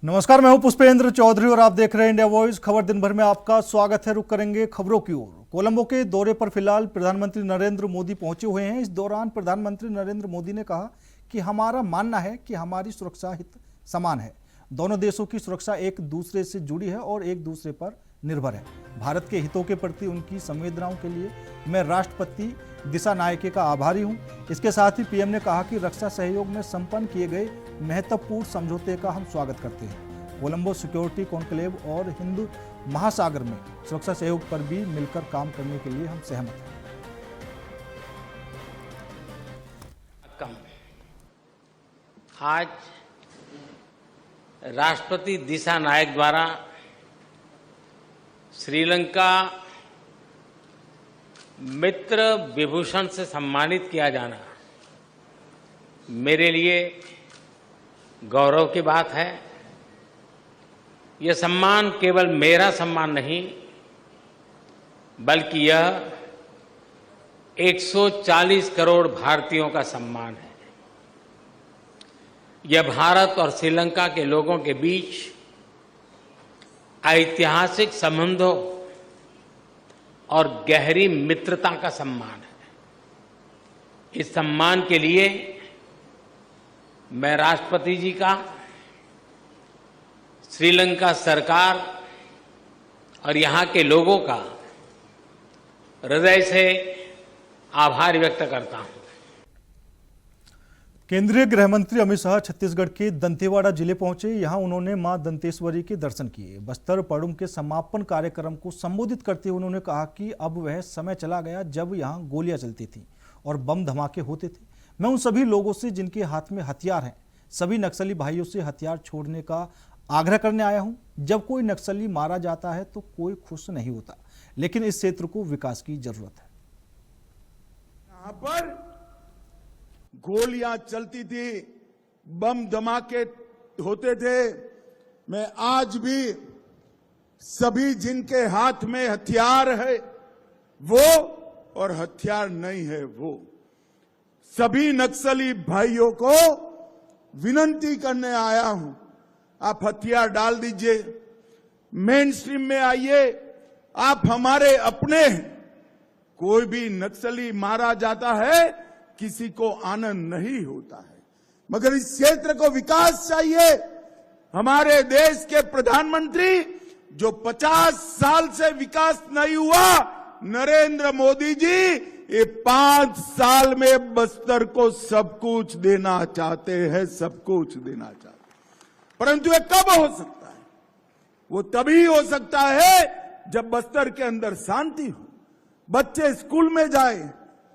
नमस्कार, मैं हूं पुष्पेंद्र चौधरी और आप देख रहे हैं इंडिया वॉइस। खबर दिन भर में आपका स्वागत है। रुक करेंगे खबरों की ओर। कोलंबो के दौरे पर फिलहाल प्रधानमंत्री नरेंद्र मोदी पहुंचे हुए हैं। इस दौरान प्रधानमंत्री नरेंद्र मोदी ने कहा कि हमारा मानना है कि हमारी सुरक्षा हित समान है। दोनों देशों की सुरक्षा एक दूसरे से जुड़ी है और एक दूसरे पर निर्भर है। भारत के हितों के प्रति उनकी संवेदनाओं के लिए मैं राष्ट्रपति दिशानायके का आभारी हूं। इसके साथ ही पीएम ने कहा कि रक्षा सहयोग में संपन्न किए गए महत्वपूर्ण समझौते का हम स्वागत करते हैं। कोलंबो सिक्योरिटी कॉन्क्लेव और हिंद महासागर में सुरक्षा सहयोग पर भी मिलकर काम करने के लिए हम सहमत हैं। आज राष्ट्रपति दिशानायक द्वारा श्रीलंका मित्र विभूषण से सम्मानित किया जाना मेरे लिए गौरव की बात है। यह सम्मान केवल मेरा सम्मान नहीं, बल्कि यह 140 करोड़ भारतीयों का सम्मान है। यह भारत और श्रीलंका के लोगों के बीच ऐतिहासिक संबंधों और गहरी मित्रता का सम्मान है। इस सम्मान के लिए मैं राष्ट्रपति जी का, श्रीलंका सरकार और यहां के लोगों का हृदय से आभार व्यक्त करता हूं। केंद्रीय गृह मंत्री अमित शाह छत्तीसगढ़ के दंतेवाड़ा जिले पहुंचे। यहां उन्होंने मां दंतेश्वरी के दर्शन किए। बस्तर पड़ुम के समापन कार्यक्रम को संबोधित करते हुए उन्होंने कहा कि अब वह समय चला गया जब यहां गोलियां चलती थीं और बम धमाके होते थे। मैं उन सभी लोगों से जिनके हाथ में हथियार हैं, सभी नक्सली भाइयों से हथियार छोड़ने का आग्रह करने आया हूं। जब कोई नक्सली मारा जाता है तो कोई खुश नहीं होता, लेकिन इस क्षेत्र को विकास की जरूरत है। यहां पर गोलियां चलती थी, बम धमाके होते थे। मैं आज भी सभी जिनके हाथ में हथियार है वो और हथियार नहीं है वो सभी नक्सली भाइयों को विनती करने आया हूं, आप हथियार डाल दीजिए, मेन स्ट्रीम में आइए। आप हमारे अपने हैं। कोई भी नक्सली मारा जाता है, किसी को आनंद नहीं होता है, मगर इस क्षेत्र को विकास चाहिए। हमारे देश के प्रधानमंत्री जो 50 साल से विकास नहीं हुआ, नरेंद्र मोदी जी ये 5 साल में बस्तर को सब कुछ देना चाहते हैं, सब कुछ देना चाहते हैं। परंतु ये कब हो सकता है? वो तभी हो सकता है जब बस्तर के अंदर शांति हो, बच्चे स्कूल में जाए,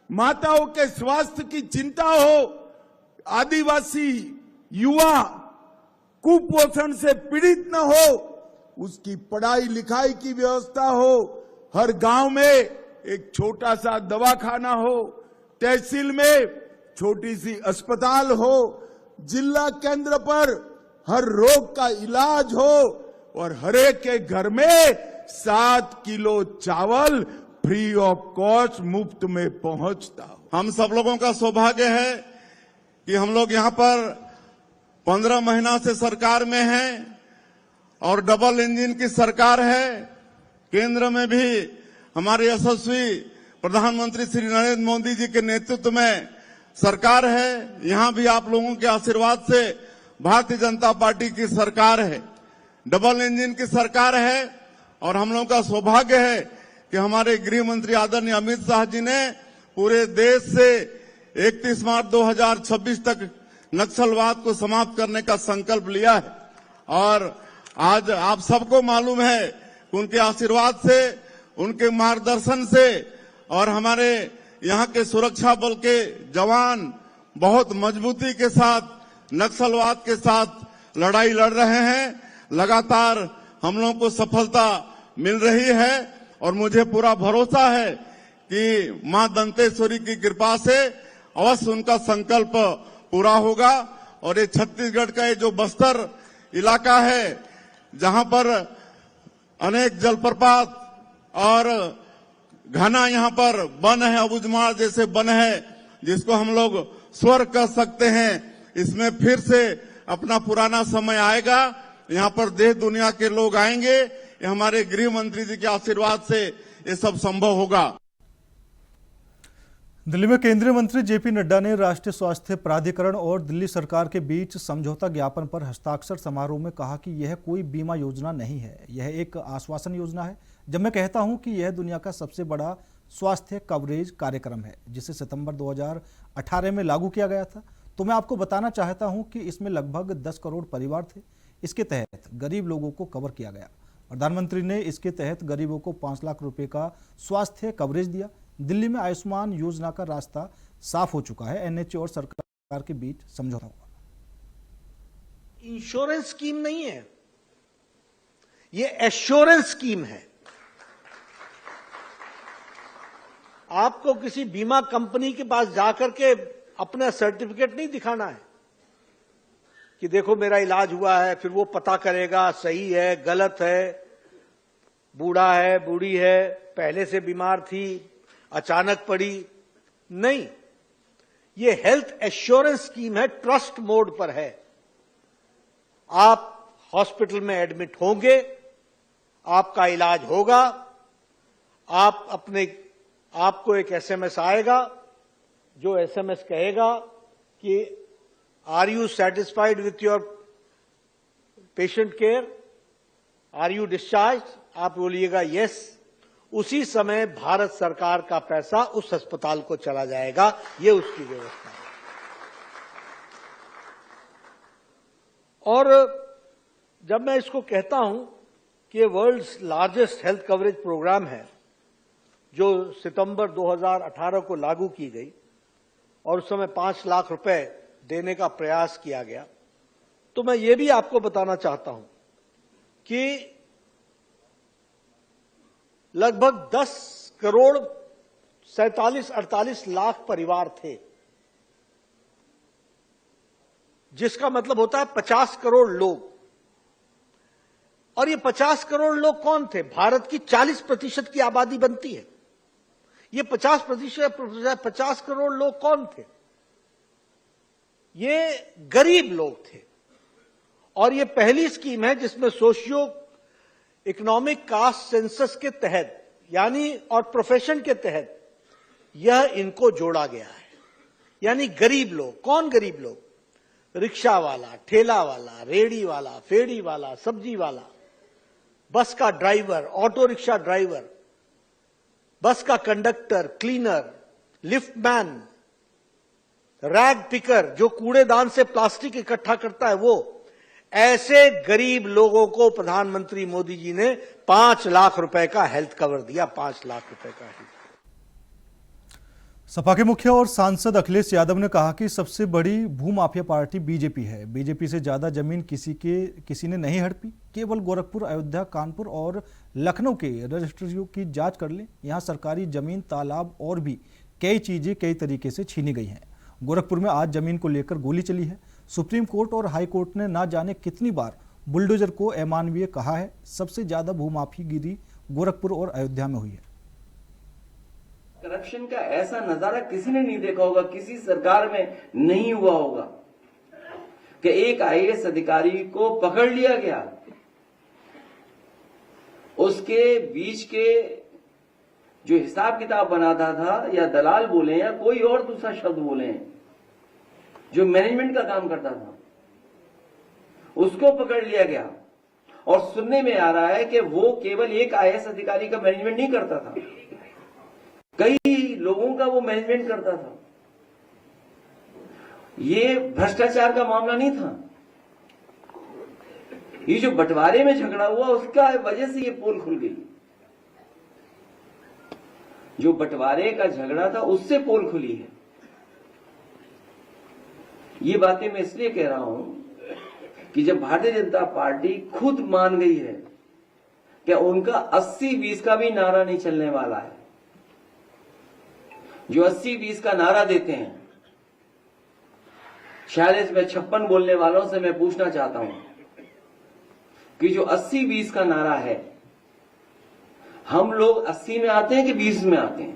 माताओं के स्वास्थ्य की चिंता हो, आदिवासी युवा कुपोषण से पीड़ित न हो, उसकी पढ़ाई लिखाई की व्यवस्था हो, हर गांव में एक छोटा सा दवाखाना हो, तहसील में छोटी सी अस्पताल हो, जिला केंद्र पर हर रोग का इलाज हो और हर एक के घर में 7 किलो चावल फ्री ऑफ कॉस्ट मुफ्त में पहुंचता हो। हम सब लोगों का सौभाग्य है कि हम लोग यहां पर 15 महीना से सरकार में हैं और डबल इंजन की सरकार है। केंद्र में भी हमारे यशस्वी प्रधानमंत्री श्री नरेंद्र मोदी जी के नेतृत्व में सरकार है। यहां भी आप लोगों के आशीर्वाद से भारतीय जनता पार्टी की सरकार है, डबल इंजन की सरकार है। और हम लोगों का सौभाग्य है कि हमारे गृह मंत्री आदरणीय अमित शाह जी ने पूरे देश से 31 मार्च 2026 तक नक्सलवाद को समाप्त करने का संकल्प लिया है। और आज आप सबको मालूम है कि उनके आशीर्वाद से, उनके मार्गदर्शन से और हमारे यहाँ के सुरक्षा बल के जवान बहुत मजबूती के साथ नक्सलवाद के साथ लड़ाई लड़ रहे हैं। लगातार हम लोगों को सफलता मिल रही है और मुझे पूरा भरोसा है कि मां दंतेश्वरी की कृपा से अवश्य उनका संकल्प पूरा होगा। और ये छत्तीसगढ़ का ये जो बस्तर इलाका है, जहां पर अनेक जलप्रपात और घना यहाँ पर वन है, अबुझमाड़ जैसे वन है, जिसको हम लोग स्वर्ग कह सकते हैं। इसमें फिर से अपना पुराना समय आएगा यहाँ पर देश दुनिया के लोग आएंगे। ये हमारे गृह मंत्री जी के आशीर्वाद से ये सब संभव होगा। दिल्ली में केंद्रीय मंत्री जेपी नड्डा ने राष्ट्रीय स्वास्थ्य प्राधिकरण और दिल्ली सरकार के बीच समझौता ज्ञापन पर हस्ताक्षर समारोह में कहा कि यह कोई बीमा योजना नहीं है, यह एक आश्वासन योजना है। जब मैं कहता हूं कि यह दुनिया का सबसे बड़ा स्वास्थ्य कवरेज कार्यक्रम है जिसे सितंबर 2018 में लागू किया गया था, तो मैं आपको बताना चाहता हूं कि इसमें लगभग 10 करोड़ परिवार थे। इसके तहत गरीब लोगों को कवर किया गया। प्रधानमंत्री ने इसके तहत गरीबों को 5 लाख रुपए का स्वास्थ्य कवरेज दिया। दिल्ली में आयुष्मान योजना का रास्ता साफ हो चुका है। एनएचए और सरकार के बीच समझौता हुआ। इंश्योरेंस स्कीम नहीं है, ये एश्योरेंस स्कीम है। आपको किसी बीमा कंपनी के पास जाकर के अपना सर्टिफिकेट नहीं दिखाना है कि देखो मेरा इलाज हुआ है, फिर वो पता करेगा सही है गलत है, बूढ़ा है बूढ़ी है, पहले से बीमार थी अचानक पड़ी। नहीं, ये हेल्थ एश्योरेंस स्कीम है, ट्रस्ट मोड पर है। आप हॉस्पिटल में एडमिट होंगे, आपका इलाज होगा, आपको एक एसएमएस आएगा जो एसएमएस कहेगा कि are you satisfied with your patient care, are you discharge, आप बोलिएगा यस। उसी समय भारत सरकार का पैसा उस अस्पताल को चला जाएगा। ये उसकी व्यवस्था है। और जब मैं इसको कहता हूं कि world's largest health coverage program है जो सितंबर 2018 को लागू की गई और उस समय 5 लाख रुपए देने का प्रयास किया गया, तो मैं ये भी आपको बताना चाहता हूं कि लगभग 10 करोड़ 47-48 लाख परिवार थे, जिसका मतलब होता है 50 करोड़ लोग। और ये 50 करोड़ लोग कौन थे? भारत की 40% की आबादी बनती है। ये 50 करोड़ लोग कौन थे? ये गरीब लोग थे। और ये पहली स्कीम है जिसमें सोशियो इकोनॉमिक कास्ट सेंसस के तहत यानी और प्रोफेशन के तहत यह इनको जोड़ा गया है। यानी गरीब लोग। कौन गरीब लोग? रिक्शा वाला, ठेला वाला, रेड़ी वाला, फेड़ी वाला, सब्जी वाला, बस का ड्राइवर, ऑटो रिक्शा ड्राइवर, बस का conductor, cleaner, liftman, rag picker जो कूड़ेदान से प्लास्टिक इकट्ठा करता है, वो ऐसे गरीब लोगों को प्रधानमंत्री मोदी जी ने 5 लाख रुपए का हेल्थ कवर दिया। 5 लाख रुपए का हेल्थ। सपा के मुखिया और सांसद अखिलेश यादव ने कहा कि सबसे बड़ी भूमाफिया पार्टी बीजेपी है। बीजेपी से ज्यादा जमीन किसी ने नहीं हड़पी। केवल गोरखपुर, अयोध्या, कानपुर और लखनऊ के रजिस्ट्रियों की जांच कर लें। यहां सरकारी जमीन, तालाब और भी कई चीजें कई तरीके से छीनी गई हैं। गोरखपुर में आज जमीन को लेकर गोली चली है। सुप्रीम कोर्ट और हाई कोर्ट ने ना जाने कितनी बार बुलडोजर को अमानवीय कहा है। सबसे ज्यादा भूमाफीगिरी गोरखपुर और अयोध्या में हुई है। करप्शन का ऐसा नजारा किसी ने नहीं देखा होगा, किसी सरकार में नहीं हुआ होगा कि एक आईएएस अधिकारी को पकड़ लिया गया, उसके बीच के जो हिसाब किताब बनाता था, या दलाल बोले या कोई और दूसरा शब्द बोले, जो मैनेजमेंट का काम करता था, उसको पकड़ लिया गया। और सुनने में आ रहा है कि वो केवल एक आईएएस अधिकारी का मैनेजमेंट नहीं करता था, कई लोगों का वो मैनेजमेंट करता था। ये भ्रष्टाचार का मामला नहीं था। ये जो बंटवारे में झगड़ा हुआ उसका वजह से ये पोल खुल गई। जो बंटवारे का झगड़ा था उससे पोल खुली है। ये बातें मैं इसलिए कह रहा हूं कि जब भारतीय जनता पार्टी खुद मान गई है कि उनका 80-20 का भी नारा नहीं चलने वाला है। जो 80-20 का नारा देते हैं, 46 में 56 बोलने वालों से मैं पूछना चाहता हूं कि जो 80-20 का नारा है, हम लोग 80 में आते हैं कि 20 में आते हैं?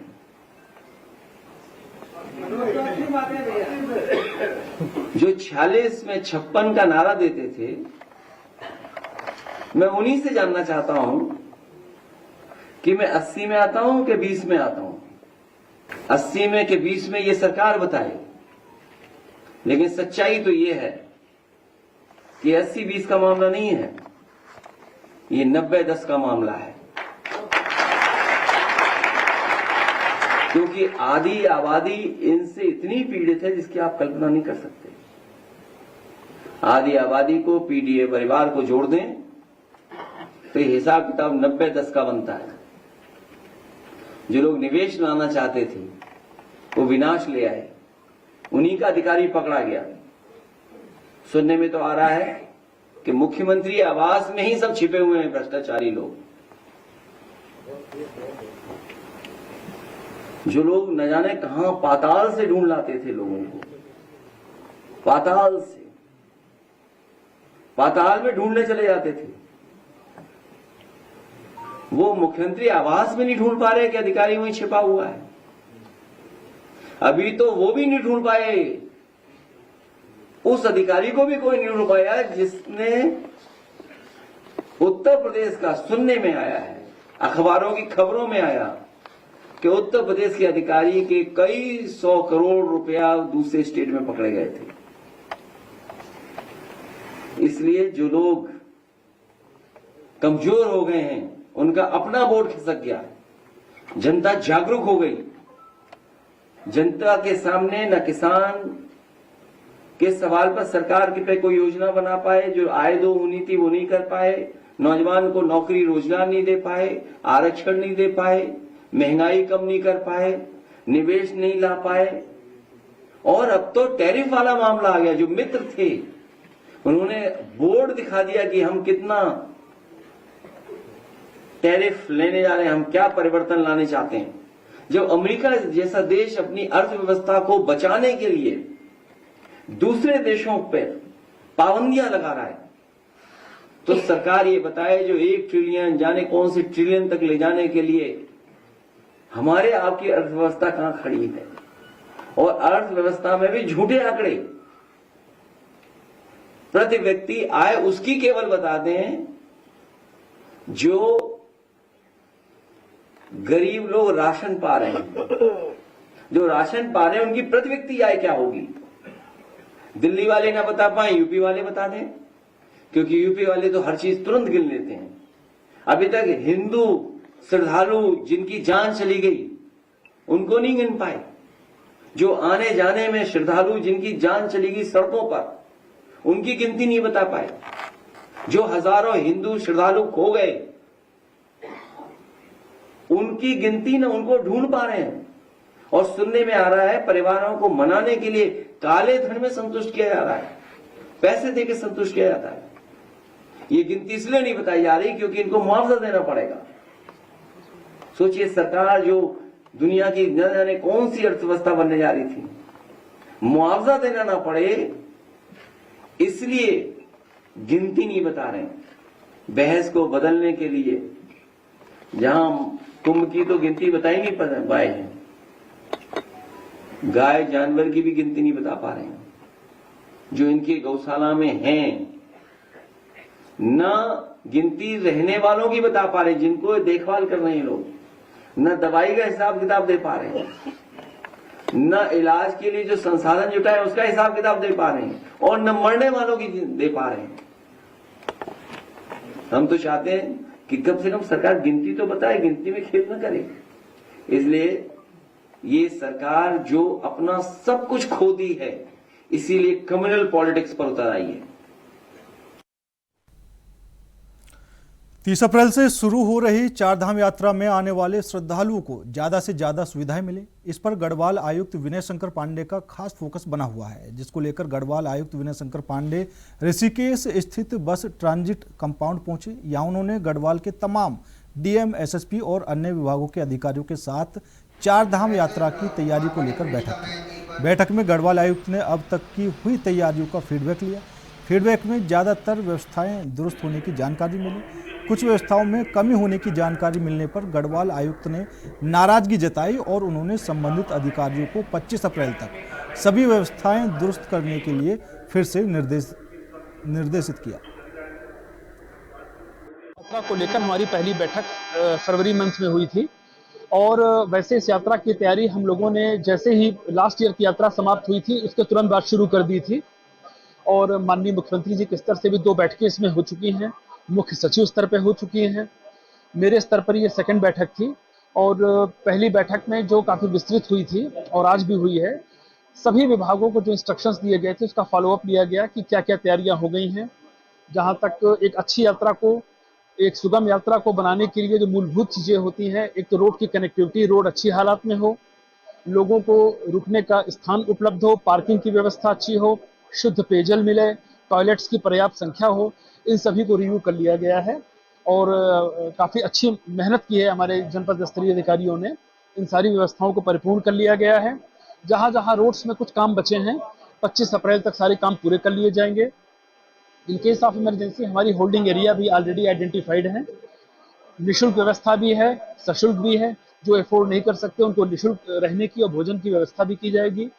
जो 46 में 56 का नारा देते थे, मैं उन्हीं से जानना चाहता हूं कि मैं 80 में आता हूं कि 20 में आता हूं। 80 में कि 20 में ये सरकार बताए, लेकिन सच्चाई तो ये है कि 80-20 का मामला नहीं है, ये 90-10 का मामला है। क्योंकि आधी आबादी इनसे इतनी पीड़ित है जिसकी आप कल्पना नहीं कर सकते। आधी आबादी को पीडीए परिवार को जोड़ दें तो ये हिसाब किताब 90-10 का बनता है। जो लोग निवेश लाना चाहते थे वो विनाश ले आए, उन्हीं का अधिकारी पकड़ा गया। सुनने में तो आ रहा है कि मुख्यमंत्री आवास में ही सब छिपे हुए हैं भ्रष्टाचारी लोग। जो लोग न जाने कहां पाताल से ढूंढ लाते थे लोगों को, पाताल में ढूंढने चले जाते थे, वो मुख्यमंत्री आवास में नहीं ढूंढ पा रहे कि अधिकारी वहीं छिपा हुआ है। अभी तो वो भी नहीं ढूंढ पाए, उस अधिकारी को भी कोई नहीं ढूंढ पाया जिसने उत्तर प्रदेश का, सुनने में आया है, अखबारों की खबरों में आया कि उत्तर प्रदेश के अधिकारी के कई 100 करोड़ रुपया दूसरे स्टेट में पकड़े गए थे। इसलिए जो लोग कमजोर हो गए हैं उनका अपना वोट खिसक गया, जनता जागरूक हो गई। जनता के सामने न किसान के सवाल पर सरकार के पे कोई योजना बना पाए, जो आय दो होनी थी वो नहीं कर पाए, नौजवान को नौकरी रोजगार नहीं दे पाए, आरक्षण नहीं दे पाए, महंगाई कम नहीं कर पाए, निवेश नहीं ला पाए। और अब तो टैरिफ वाला मामला आ गया। जो मित्र थे उन्होंने बोर्ड दिखा दिया कि हम कितना टैरिफ लेने जा रहे हैं, हम क्या परिवर्तन लाने चाहते हैं। जब अमेरिका जैसा देश अपनी अर्थव्यवस्था को बचाने के लिए दूसरे देशों पर पाबंदियां लगा रहा है, तो सरकार ये बताए जो 1 ट्रिलियन जाने कौन से ट्रिलियन तक ले जाने के लिए हमारे आपकी अर्थव्यवस्था कहां खड़ी है। और अर्थव्यवस्था में भी झूठे आंकड़े, प्रति व्यक्ति आय उसकी केवल बता दें जो गरीब लोग राशन पा रहे हैं। जो राशन पा रहे हैं उनकी प्रति व्यक्ति आय क्या होगी। दिल्ली वाले ना बता पाए, यूपी वाले बता दें, क्योंकि यूपी वाले तो हर चीज तुरंत गिन लेते हैं। अभी तक हिंदू श्रद्धालु जिनकी जान चली गई उनको नहीं गिन पाए। जो आने जाने में श्रद्धालु जिनकी जान चली गई सड़कों पर, उनकी गिनती नहीं बता पाए। जो हजारों हिंदू श्रद्धालु खो गए उनकी गिनती न उनको ढूंढ पा रहे हैं। और सुनने में आ रहा है परिवारों को मनाने के लिए काले धन में संतुष्ट किया जा रहा है, पैसे देकर संतुष्ट किया जाता है। ये गिनती इसलिए नहीं बताई जा रही क्योंकि इनको मुआवजा देना पड़ेगा। सोचिए, सरकार जो दुनिया की न जाने कौन सी अर्थव्यवस्था बनने जा रही थी, मुआवजा देना ना पड़े इसलिए गिनती नहीं बता रहे। बहस को बदलने के लिए जहां कुंभ की तो गिनती बताई नहीं पाए हैं, गाय जानवर की भी गिनती नहीं बता पा रहे हैं जो इनके गौशाला में हैं। न गिनती रहने वालों की बता पा रहे, जिनको देखभाल कर रहे हैं लोग, न दवाई का हिसाब किताब दे पा रहे हैं, न इलाज के लिए जो संसाधन जुटाए उसका हिसाब किताब दे पा रहे हैं, और न मरने वालों की दे पा रहे हैं। हम तो चाहते हैं कि कम से कम सरकार गिनती तो बताए, गिनती में खेल न करे। इसलिए ये सरकार जो अपना सब कुछ खो दी है, इसीलिए कम्युनल पॉलिटिक्स पर उतर आई है। 30 अप्रैल से शुरू हो रही चारधाम यात्रा में आने वाले श्रद्धालुओं को ज्यादा से ज्यादा सुविधाएं मिले, इस पर गढ़वाल आयुक्त विनय शंकर पांडे का खास फोकस बना हुआ है, जिसको लेकर गढ़वाल आयुक्त विनय शंकर पांडे ऋषिकेश स्थित बस ट्रांजिट कंपाउंड पहुंचे। यहाँ उन्होंने गढ़वाल के तमाम डीएम, एसएसपी और अन्य विभागों के अधिकारियों के साथ चारधाम यात्रा की तैयारी को लेकर बैठक की। बैठक में गढ़वाल आयुक्त ने अब तक की हुई तैयारियों का फीडबैक लिया। फीडबैक में ज़्यादातर व्यवस्थाएं दुरुस्त होने की जानकारी मिली। कुछ व्यवस्थाओं में कमी होने की जानकारी मिलने पर गढ़वाल आयुक्त ने नाराजगी जताई और उन्होंने संबंधित अधिकारियों को 25 अप्रैल तक सभी व्यवस्थाएं दुरुस्त करने के लिए फिर से निर्देशित किया। यात्रा को लेकर हमारी पहली बैठक फरवरी मंथ में हुई थी और वैसे इस यात्रा की तैयारी हम लोगों ने जैसे ही लास्ट ईयर की यात्रा समाप्त हुई थी उसके तुरंत बाद शुरू कर दी थी और माननीय मुख्यमंत्री जी के स्तर से भी 2 बैठकें इसमें हो चुकी हैं, मुख्य सचिव स्तर पे हो चुकी हैं, मेरे स्तर पर ये सेकंड बैठक थी और पहली बैठक में जो काफ़ी विस्तृत हुई थी और आज भी हुई है, सभी विभागों को जो इंस्ट्रक्शंस दिए गए थे उसका फॉलोअप लिया गया कि क्या क्या तैयारियां हो गई हैं। जहां तक एक अच्छी यात्रा को, एक सुगम यात्रा को बनाने के लिए जो मूलभूत चीज़ें होती हैं, एक तो रोड की कनेक्टिविटी, रोड अच्छी हालात में हो, लोगों को रुकने का स्थान उपलब्ध हो, पार्किंग की व्यवस्था अच्छी हो, शुद्ध पेयजल मिले, टॉयलेट्स की पर्याप्त संख्या हो, इन सभी को रिव्यू कर लिया गया है और काफ़ी अच्छी मेहनत की है हमारे जनपद स्तरीय अधिकारियों ने। इन सारी व्यवस्थाओं को परिपूर्ण कर लिया गया है। जहाँ जहाँ रोड्स में कुछ काम बचे हैं, 25 अप्रैल तक सारे काम पूरे कर लिए जाएंगे। इन केस ऑफ इमरजेंसी हमारी होल्डिंग एरिया भी ऑलरेडी आइडेंटिफाइड है, निःशुल्क व्यवस्था भी है, सशुल्क भी है। जो अफोर्ड नहीं कर सकते उनको निःशुल्क रहने की और भोजन की व्यवस्था भी की जाएगी।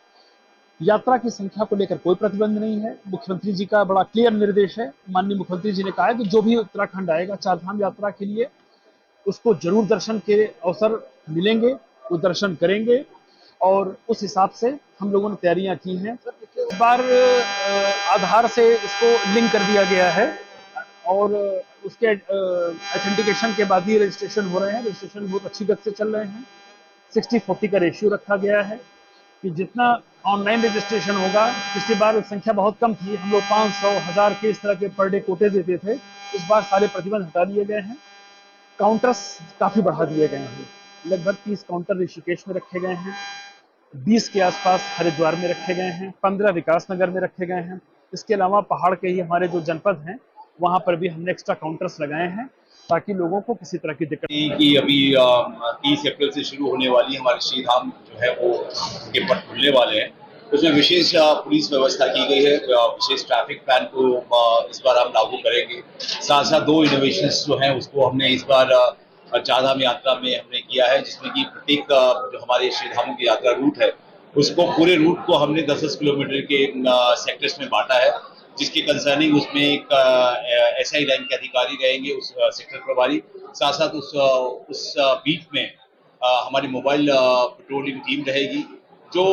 यात्रा की संख्या को लेकर कोई प्रतिबंध नहीं है। मुख्यमंत्री जी का बड़ा क्लियर निर्देश है। माननीय मुख्यमंत्री जी ने कहा है कि जो भी उत्तराखंड आएगा चारधाम यात्रा के लिए, उसको जरूर दर्शन के अवसर मिलेंगे, वो दर्शन करेंगे और उस हिसाब से हम लोगों ने तैयारियां की हैं। इस बार आधार से इसको लिंक कर दिया गया है और उसके ऑथेंटिकेशन के बाद ही रजिस्ट्रेशन हो रहे हैं। रजिस्ट्रेशन बहुत अच्छी गति से चल रहे हैं। 60-40 का रेशियो रखा गया है कि जितना ऑनलाइन रजिस्ट्रेशन होगा, पिछली बार संख्या बहुत कम थी, हम लोग 500, 1000 के इस तरह के पर डे कोटे देते थे। इस बार सारे प्रतिबंध हटा दिए गए हैं। काउंटर्स काफ़ी बढ़ा दिए गए हैं। लगभग 30 काउंटर ऋषिकेश में रखे गए हैं, 20 के आसपास हरिद्वार में रखे गए हैं, 15 विकास नगर में रखे गए हैं। इसके अलावा पहाड़ के ही हमारे जो जनपद हैं वहाँ पर भी हमने एक्स्ट्रा काउंटर्स लगाए हैं ताकि लोगों को किसी तरह की दिक्कत कि अभी 30 अप्रैल से शुरू होने वाली हमारे श्रीधाम जो है वो के पट खुलने वाले हैं। उसमें विशेष पुलिस व्यवस्था की गई है। विशेष ट्रैफिक प्लान को इस बार हम लागू करेंगे। साथ साथ 2 इनोवेशंस जो हैं उसको हमने इस बार चारधाम यात्रा में हमने किया है, जिसमें कि प्रत्येक जो हमारे श्रीधामों की यात्रा रूट है उसको, पूरे रूट को हमने 10-10 किलोमीटर के सेक्टर्स में बांटा है, जिसके कंसर्निंग उसमें एक SI रैंक के अधिकारी रहेंगे, उस सेक्टर प्रभारी। साथ साथ उस बीट में हमारी मोबाइल पेट्रोलिंग टीम रहेगी, जो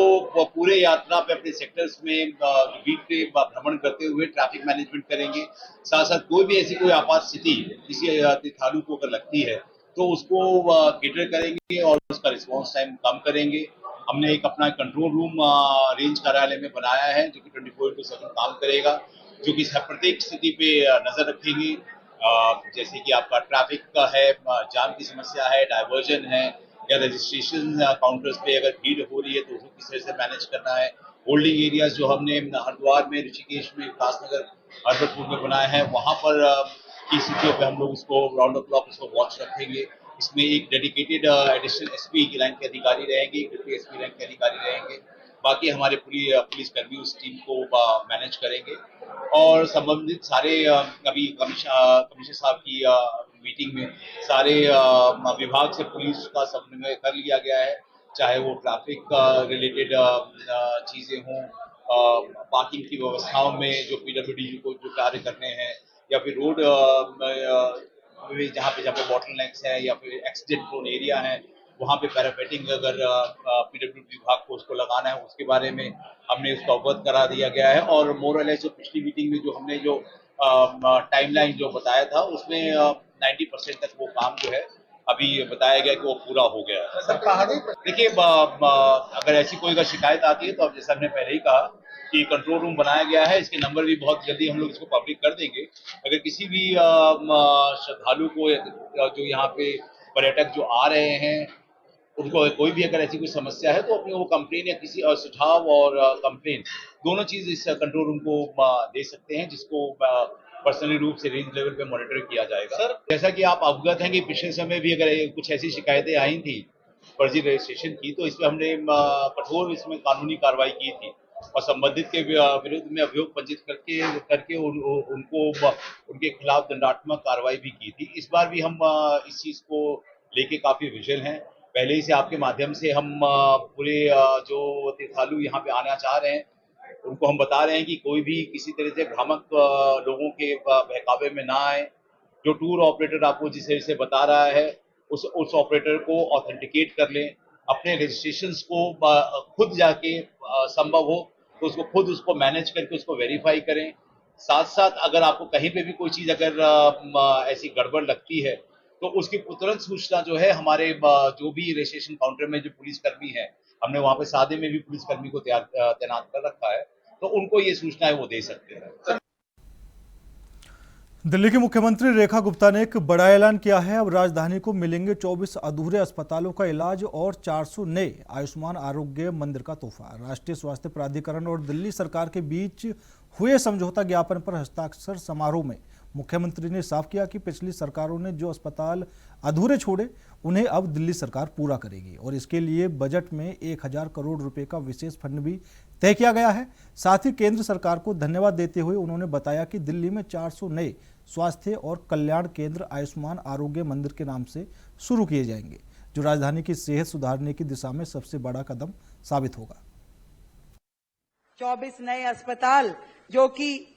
पूरे यात्रा पे अपने सेक्टर्स में बीट पे भ्रमण करते हुए ट्रैफिक मैनेजमेंट करेंगे। साथ साथ कोई भी ऐसी कोई आपात स्थिति किसी तीर्थाटू को अगर लगती है तो उसको केटर करेंगे और उसका रिस्पॉन्स टाइम कम करेंगे। हमने एक अपना कंट्रोल रूम रेंज कार्यालय में बनाया है जो कि 24/7 काम करेगा, जो कि प्रत्येक स्थिति पे नजर रखेंगे। जैसे कि आपका ट्रैफिक का है, जाम की समस्या है, डाइवर्जन है, या रजिस्ट्रेशन काउंटर्स पे अगर भीड़ हो रही है तो उसको किस तरह से मैनेज करना है। होल्डिंग एरियाज जो हमने हरिद्वार में, ऋषिकेश में, विकासनगर, हरदरपुर में बनाए हैं, वहां पर की स्थितियों पे हम लोग उसको राउंड द क्लॉक उसको वॉच रखेंगे। इसमें एक डेडिकेटेड एडिशनल SP रैंक के अधिकारी रहेंगे, डिप्टी SP रैंक के अधिकारी रहेंगे। बाकी हमारे पुलिस कर्मी उस टीम को मैनेज करेंगे और संबंधित सारे अभी कमिश्नर साहब की मीटिंग में सारे विभाग से पुलिस का समन्वय कर लिया गया है, चाहे वो ट्रैफिक रिलेटेड चीजें हों, पार्किंग की व्यवस्थाओं में जो PWD को जो कार्य करने हैं, या फिर रोड जहाँ पे बॉटलनेक्स है या फिर एक्सीडेंट प्रोन एरिया है, वहाँ पे पैरापेटिंग अगर PWD विभाग को उसको लगाना है, उसके बारे में हमने उसको अवगत करा दिया गया है। और मोरलेस जो पिछली मीटिंग में जो हमने जो टाइमलाइन जो बताया था उसमें 90% तक वो काम जो है अभी बताया गया कि वो पूरा हो गया है। देखिए, अगर ऐसी कोई अगर शिकायत आती है तो अब जैसा हमने पहले ही कहा कि कंट्रोल रूम बनाया गया है, इसके नंबर भी बहुत जल्दी हम लोग इसको पब्लिक कर देंगे। अगर किसी भी श्रद्धालु को जो यहाँ पे पर्यटक जो आ रहे हैं उनको कोई भी अगर ऐसी कोई समस्या है तो अपनी वो कंप्लेन या किसी सुझाव और कंप्लेन दोनों चीज इस कंट्रोल रूम को दे सकते हैं, जिसको पर्सनली रूप से रेंज लेवल पे मॉनिटर किया जाएगा। सर, जैसा कि आप अवगत हैं कि पिछले समय भी अगर कुछ ऐसी शिकायतें आई थी फर्जी रजिस्ट्रेशन की, तो इसमें हमने कठोर इसमें कानूनी कार्रवाई की थी और संबंधित के विरुद्ध में अभियोग पंजीत करके उनको उनके खिलाफ दंडात्मक कार्रवाई भी की थी। इस बार भी हम इस चीज को लेके काफी विजिल हैं। पहले ही से आपके माध्यम से हम पूरे जो तीर्थालु यहाँ पे आना चाह रहे हैं उनको हम बता रहे हैं कि कोई भी किसी तरह से भ्रामक लोगों के बहकावे में ना आए जो टूर ऑपरेटर आपको जिसे बता रहा है उस ऑपरेटर को ऑथेंटिकेट कर लें, अपने रजिस्ट्रेशंस को खुद जाके संभव हो तो उसको खुद उसको मैनेज करके उसको वेरीफाई करें। साथ साथ अगर आपको कहीं पे भी कोई चीज अगर ऐसी गड़बड़ लगती है तो उसकी तुरंत सूचना जो है हमारे जो भी रजिस्ट्रेशन काउंटर में जो पुलिसकर्मी है, हमने वहां पे सादे में भी पुलिसकर्मी को तैनात कर रखा है, तो उनको ये सूचना है वो दे सकते हैं। दिल्ली की मुख्यमंत्री रेखा गुप्ता ने एक बड़ा ऐलान किया है। अब राजधानी को मिलेंगे 24 अधूरे अस्पतालों का इलाज और 400 नए आयुष्मान आरोग्य मंदिर का तोहफा। राष्ट्रीय स्वास्थ्य प्राधिकरण और दिल्ली सरकार के बीच हुए समझौता ज्ञापन पर हस्ताक्षर समारोह में मुख्यमंत्री ने साफ किया कि पिछली सरकारों ने जो अस्पताल अधूरे छोड़े उन्हें अब दिल्ली सरकार पूरा करेगी और इसके लिए बजट में 1000 करोड़ रुपए का विशेष फंड भी तय किया गया है। साथ ही केंद्र सरकार को धन्यवाद देते हुए उन्होंने बताया कि दिल्ली में 400 नए स्वास्थ्य और कल्याण केंद्र आयुष्मान आरोग्य मंदिर के नाम से शुरू किए जाएंगे, जो राजधानी की सेहत सुधारने की दिशा में सबसे बड़ा कदम साबित होगा। 24 नए अस्पताल जो कि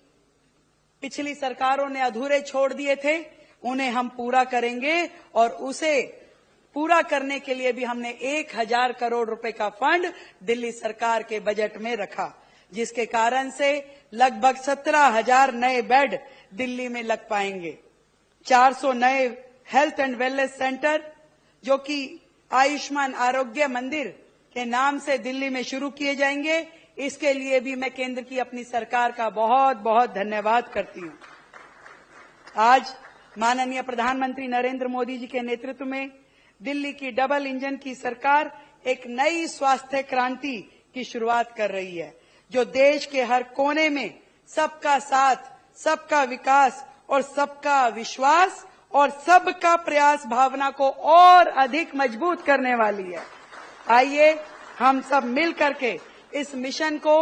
पिछली सरकारों ने अधूरे छोड़ दिए थे, उन्हें हम पूरा करेंगे और उसे पूरा करने के लिए भी हमने 1000 करोड़ रुपए का फंड दिल्ली सरकार के बजट में रखा, जिसके कारण से लगभग 17,000 नए बेड दिल्ली में लग पाएंगे। 400 नए हेल्थ एंड वेलनेस सेंटर जो कि आयुष्मान आरोग्य मंदिर के नाम से दिल्ली में शुरू किए जाएंगे। इसके लिए भी मैं केंद्र की अपनी सरकार का बहुत बहुत धन्यवाद करती हूं। आज माननीय प्रधानमंत्री नरेंद्र मोदी जी के नेतृत्व में दिल्ली की डबल इंजन की सरकार एक नई स्वास्थ्य क्रांति की शुरुआत कर रही है, जो देश के हर कोने में सबका साथ, सबका विकास और सबका विश्वास और सबका प्रयास भावना को और अधिक मजबूत करने वाली है। आइए हम सब मिल करके इस मिशन को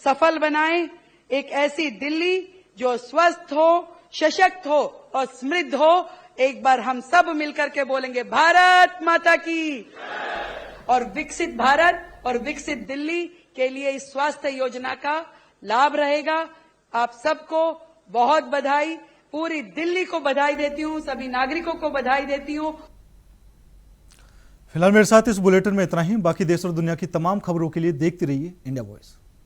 सफल बनाएं। एक ऐसी दिल्ली जो स्वस्थ हो, सशक्त हो और समृद्ध हो। एक बार हम सब मिलकर के बोलेंगे भारत माता की। और विकसित भारत और विकसित दिल्ली के लिए इस स्वास्थ्य योजना का लाभ रहेगा। आप सबको बहुत बधाई, पूरी दिल्ली को बधाई देती हूं, सभी नागरिकों को बधाई देती हूं। फिलहाल मेरे साथ इस बुलेटिन में इतना ही। बाकी देश और दुनिया की तमाम खबरों के लिए देखते रहिए इंडिया वॉइस।